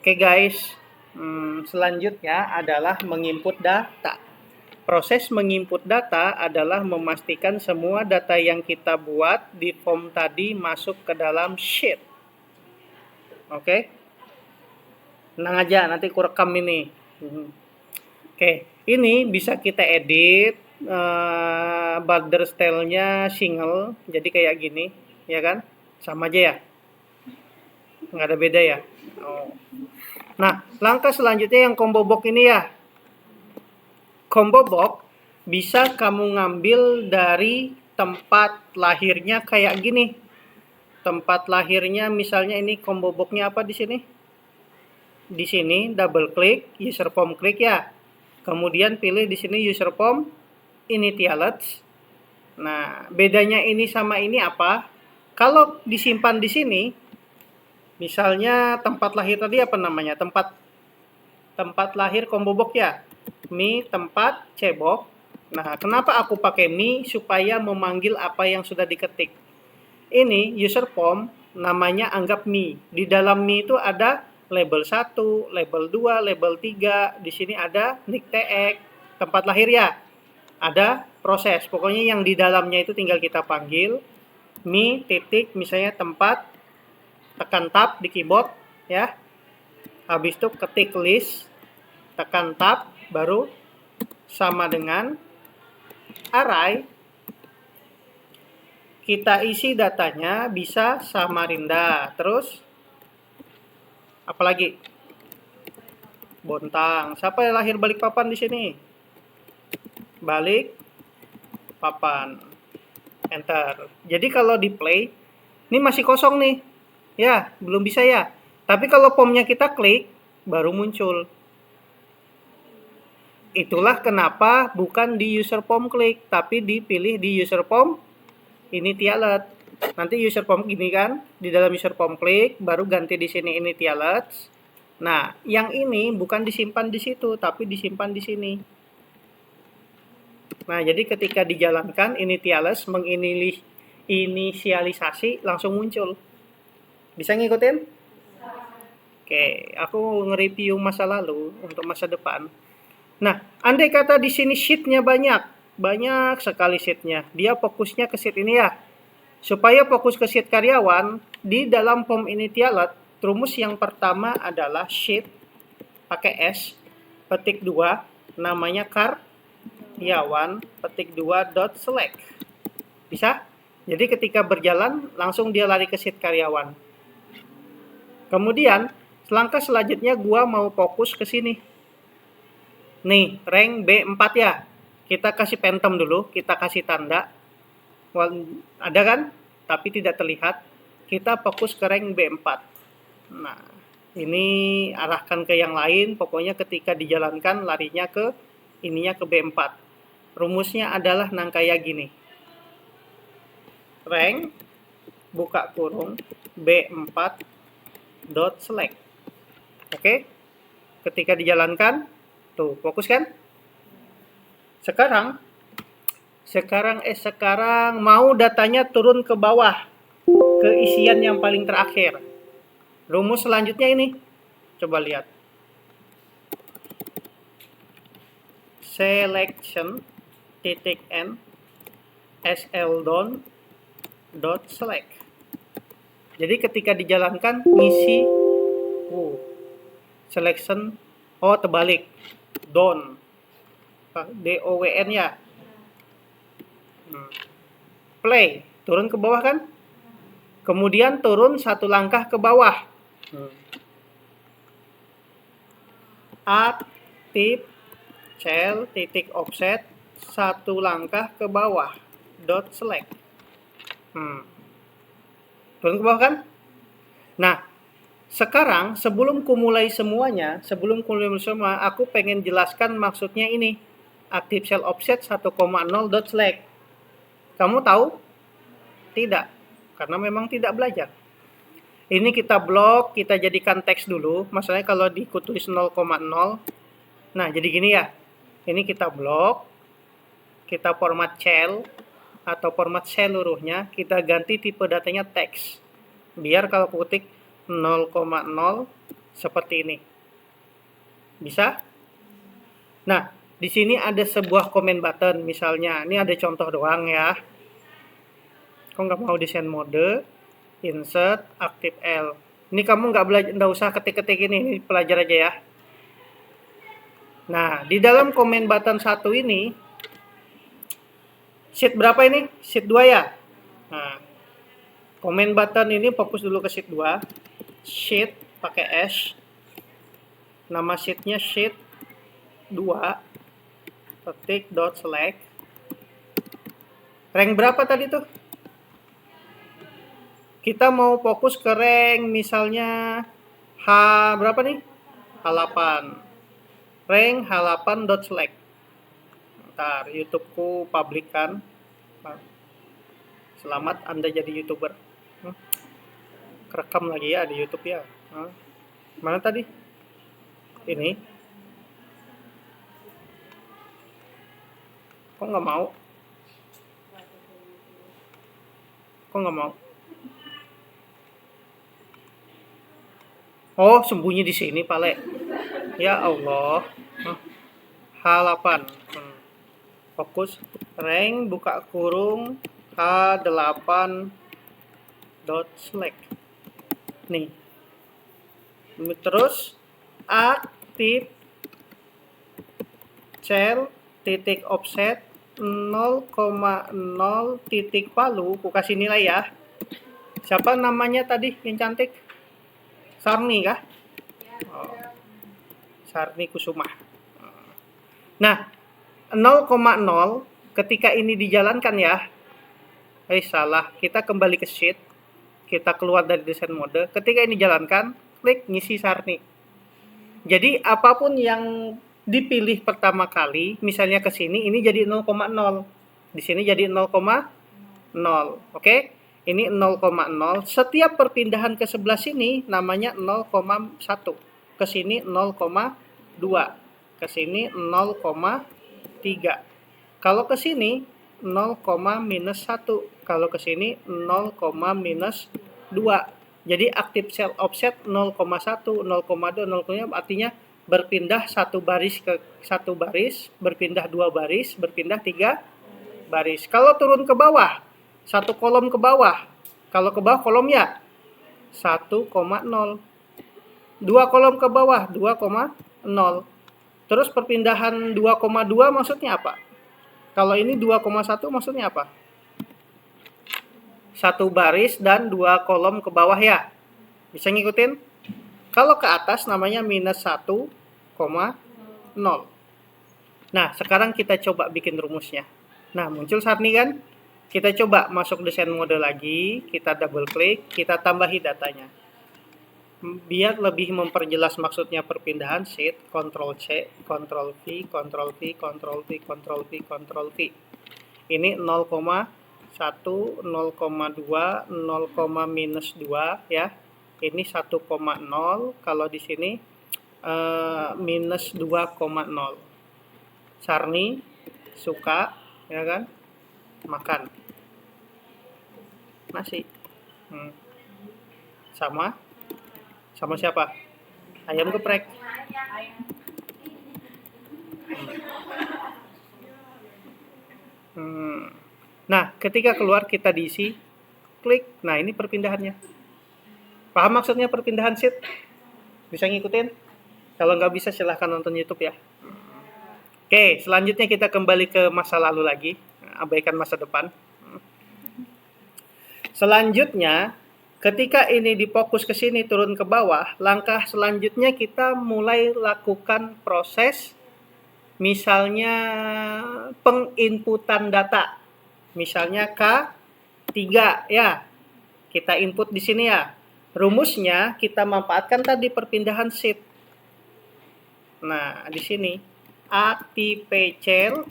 Oke guys, selanjutnya adalah menginput data. Proses menginput data adalah memastikan semua data yang kita buat di form tadi masuk ke dalam sheet. Oke, tenang aja, nanti aku rekam ini. Oke, ini bisa kita edit border style-nya single, jadi kayak gini, ya kan? Sama aja ya, nggak ada beda ya. Nah, langkah selanjutnya yang combo box ini ya. Combo box bisa kamu ngambil dari tempat lahirnya kayak gini. Tempat lahirnya misalnya ini combo box-nya apa di sini? Di sini double klik, user form klik ya. Kemudian pilih di sini user form initialize. Nah, bedanya ini sama ini apa? Kalau disimpan di sini, misalnya tempat lahir tadi apa namanya? Tempat lahir combo box ya. Mi tempat cebok. Nah, kenapa aku pakai mi? Supaya memanggil apa yang sudah diketik. Ini user form namanya anggap mi. Di dalam mi itu ada label 1, label 2, label 3. Di sini ada nick tag, tempat lahir ya. Ada proses. Pokoknya yang di dalamnya itu tinggal kita panggil mi titik misalnya tempat, tekan tab di keyboard ya. Habis itu ketik list, tekan tab, baru sama dengan array. Kita isi datanya bisa Samarinda. Terus apalagi? Bontang. Siapa yang lahir Balikpapan di sini? Balikpapan. Enter. Jadi kalau di play, ini masih kosong nih. Ya, belum bisa ya. Tapi kalau formnya kita klik, baru muncul. Itulah kenapa bukan di user form klik, tapi dipilih di user form initialize. Nanti user form gini kan, di dalam user form klik, baru ganti di sini initialize. Nah, yang ini bukan disimpan di situ, tapi disimpan di sini. Nah, jadi ketika dijalankan initialize menginisialisasi langsung muncul. Bisa ngikutin? Oke, aku nge-review masa lalu untuk masa depan. Nah, andai kata di sini sheet-nya banyak sekali sheet-nya. Dia fokusnya ke sheet ini ya. Supaya fokus ke sheet karyawan, di dalam form initialize, rumus yang pertama adalah sheet, pakai S, petik 2, namanya karyawan, petik 2 dot select. Bisa? Jadi ketika berjalan, langsung dia lari ke sheet karyawan. Kemudian, langkah selanjutnya gua mau fokus ke sini. Nih, rank B4 ya. Kita kasih phantom dulu, kita kasih tanda. Ada kan? Tapi tidak terlihat. Kita fokus ke rank B4. Nah, ini arahkan ke yang lain. Pokoknya ketika dijalankan, larinya ke ininya ke B4. Rumusnya adalah kayak gini. Rank, buka kurung, B4 dot select. Oke? Ketika dijalankan, tuh, fokus kan? Sekarang mau datanya turun ke bawah, ke isian yang paling terakhir. Rumus selanjutnya ini, coba lihat. Selection titik n sl down dot select. Jadi ketika dijalankan ngisi selection terbalik down DOWN ya. Play, turun ke bawah kan? Kemudian turun satu langkah ke bawah. Aktif cell titik offset satu langkah ke bawah dot select. Turun ke bawah kan? Nah, sekarang sebelum kumulai semuanya, aku pengen jelaskan maksudnya ini. Aktif cell offset 1,0 dot select. Kamu tahu? Tidak, karena memang tidak belajar. Ini kita blok, kita jadikan teks dulu. Masalahnya kalau ditulis 0,0. Nah, jadi gini ya. Ini kita blok, kita format cell atau format seluruhnya, kita ganti tipe datanya teks. Biar kalau ketik 0,0 seperti ini. Bisa? Nah, di sini ada sebuah comment button misalnya. Ini ada contoh doang ya. Kok nggak mau desain mode, insert, aktif L. Ini kamu nggak usah ketik-ketik ini pelajar aja ya. Nah, di dalam comment button 1 ini, sheet berapa ini? Sheet 2 ya? Nah, comment button ini fokus dulu ke sheet 2. Sheet pakai S. Nama sheetnya sheet 2. Ketik dot select. Rank berapa tadi tuh? Kita mau fokus ke rank misalnya H berapa nih? H8. Rank H8 dot select. Ntar YouTubeku publik kan. Selamat Anda jadi YouTuber. Kerekam lagi ya di YouTube ya. Mana tadi? Ini. Kok nggak mau? Kok nggak mau? Oh, sembunyi di sini, Pale. Ya Allah. H8. Fokus. Rank buka kurung H8 dot select. Nih. Terus aktif cell titik offset 0,0 titik palu. Ku kasih nilai ya. Siapa namanya tadi yang cantik? Sarni kah? Oh. Sarni Kusuma. Nah, 0,0 ketika ini dijalankan ya. Salah. Kita kembali ke sheet. Kita keluar dari desain mode. Ketika ini dijalankan, klik ngisi Sarni. Jadi apapun yang dipilih pertama kali, misalnya ke sini, ini jadi 0,0. Di sini jadi 0,0. Oke? Ini 0,0. Setiap perpindahan ke sebelah sini namanya 0,1. Ke sini 0,2. Ke sini 0,3. Kalau ke sini 0,-1. Kalau ke sini 0,-2. Jadi aktif cell offset 0,1, 0,2, 0,5 artinya berpindah satu baris ke satu baris, berpindah 2 baris, berpindah 3 baris. Kalau turun ke bawah, 1 kolom ke bawah. Kalau ke bawah kolom ya 1,0. 2 kolom ke bawah 2,0. Terus perpindahan 2,2 maksudnya apa? Kalau ini 2,1 maksudnya apa? 1 baris dan 2 kolom ke bawah ya. Bisa ngikutin? Kalau ke atas namanya -1,0. Nah, sekarang kita coba bikin rumusnya. Nah, muncul Sarni kan? Kita coba masuk desain mode lagi, kita double klik, kita tambahi datanya. Biar lebih memperjelas maksudnya perpindahan sheet, Ctrl C, Ctrl V, Ctrl V, Ctrl V, Ctrl V, Ctrl V. Ini 0,1, 0,2, 0,-2 ya. Ini 1,0, kalau di sini -2,0. Sarni suka ya kan makan nasi. Sama siapa? Ayam geprek. Nah, ketika keluar kita diisi, klik. Nah, ini perpindahannya. Paham maksudnya perpindahan sheet? Bisa ngikutin? Kalau nggak bisa silahkan nonton YouTube ya. Oke, selanjutnya kita kembali ke masa lalu lagi. Abaikan masa depan. Selanjutnya, ketika ini difokus ke sini turun ke bawah, langkah selanjutnya kita mulai lakukan proses misalnya penginputan data. Misalnya K3 ya. Kita input di sini ya. Rumusnya kita manfaatkan tadi perpindahan sheet. Nah, di sini aktifcell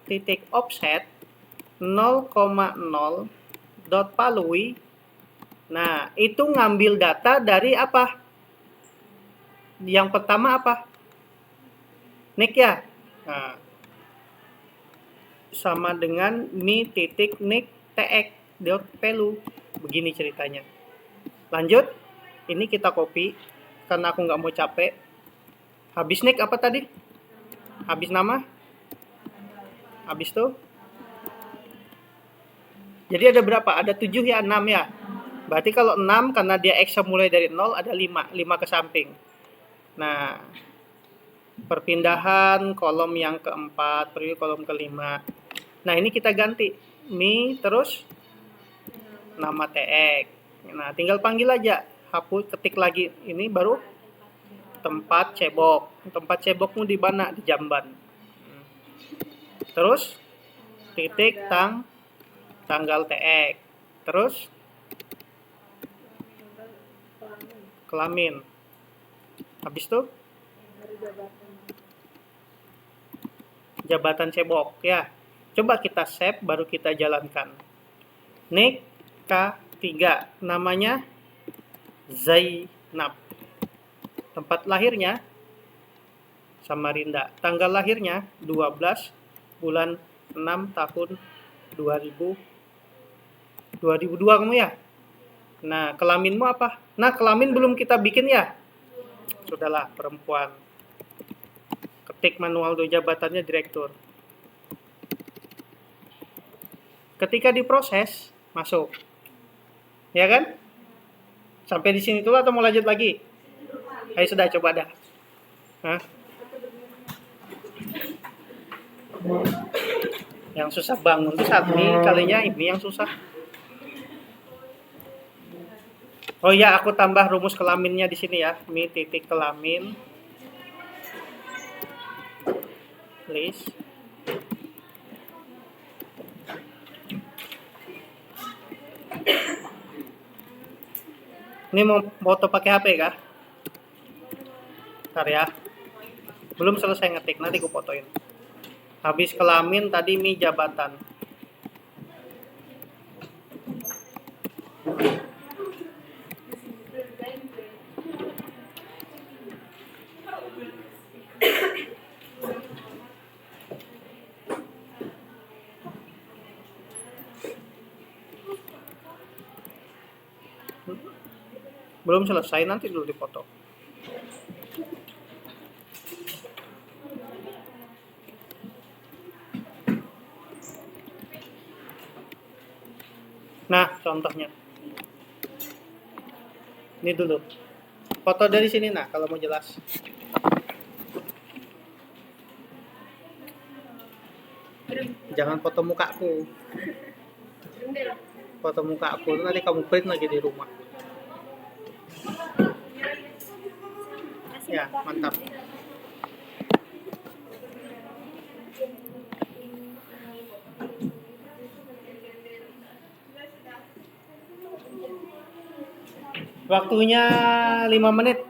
titik offset 0,0 dot palui. Nah, itu ngambil data dari apa? Yang pertama apa? Nik ya. Nah, sama dengan mi titik nik tx dot value. Begini ceritanya. Lanjut. Ini kita copy karena aku nggak mau capek. Habis nick apa tadi? Habis nama? Habis tuh? Jadi ada berapa? Ada 7 ya, 6 ya. Berarti kalau 6 karena dia X mulai dari 0 ada 5 ke samping. Nah, perpindahan kolom yang keempat, preview kolom kelima. Nah, ini kita ganti mi terus nama TX. Nah, tinggal panggil aja. Hapus, ketik lagi ini baru tempat cebok. Tempat cebokmu di mana? Di Jamban. Terus titik tanggal TX. Terus kelamin. Habis itu jabatan cebok ya. Coba kita save baru kita jalankan. Nik K3 namanya Zainab. Tempat lahirnya Samarinda. Tanggal lahirnya 12 bulan 6 tahun 2002 kamu ya. Nah, kelaminmu apa? Nah, kelamin belum kita bikin ya. Sudahlah, perempuan. Ketik manual do jabatannya direktur. Ketika diproses, masuk. Ya kan? Sampai di sini dulu atau mau lanjut lagi? Ayo sudah, coba dah. Hah? Yang susah bangun itu saat ini, kalinya ini yang susah. Oh iya, aku tambah rumus kelaminnya di sini ya. Mi titik kelamin. Please. Ini mau foto pakai HP kah? Bentar ya. Belum selesai ngetik, nanti aku fotoin. Habis kelamin tadi mi jabatan. Belum selesai, nanti dulu dipoto. Nah, contohnya. Ini dulu. Foto dari sini nah, kalau mau jelas. Jangan foto mukaku. Foto mukaku nanti kamu print lagi di rumah. Ya, mantap. Waktunya 5 menit.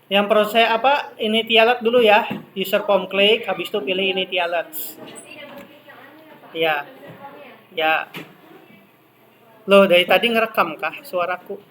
Yang proses apa? Initialat dulu ya. User form klik, habis itu pilih initialat. Ya. Ya. Loh, dari tadi ngerekam kah suaraku?